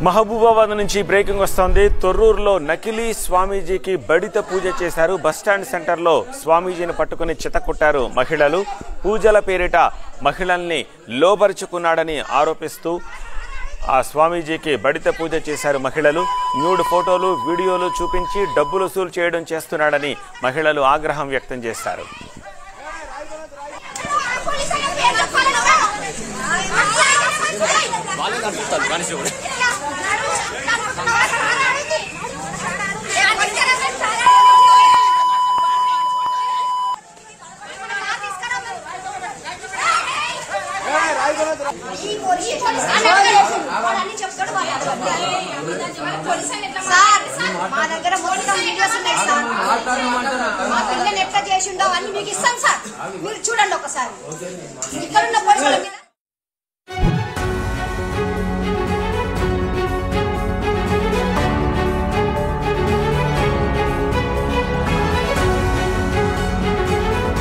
మహబూబాబాద్ నుంచి బ్రేకింగ్ వస్తోంది. తొర్రూరులో నకిలీ స్వామీజీకి బడిత పూజ చేశారు. బస్టాండ్ సెంటర్లో స్వామీజీని పట్టుకుని చితకొట్టారు మహిళలు. పూజల పేరిట మహిళల్ని లోబరుచుకున్నాడని ఆరోపిస్తూ ఆ స్వామీజీకి బడిత పూజ చేశారు మహిళలు. న్యూడ్ ఫోటోలు వీడియోలు చూపించి డబ్బులు వసూలు చేయడం చేస్తున్నాడని మహిళలు ఆగ్రహం వ్యక్తం చేశారు. మా దగ్గర మొత్తం వీడియోస్ ఉన్నాయి సార్. మా పిల్లలు ఎట్లా చేసి ఉండవు అన్ని మీకు ఇస్తాం సార్. మీరు చూడండి ఒకసారి. ఇక్కడ ఉన్న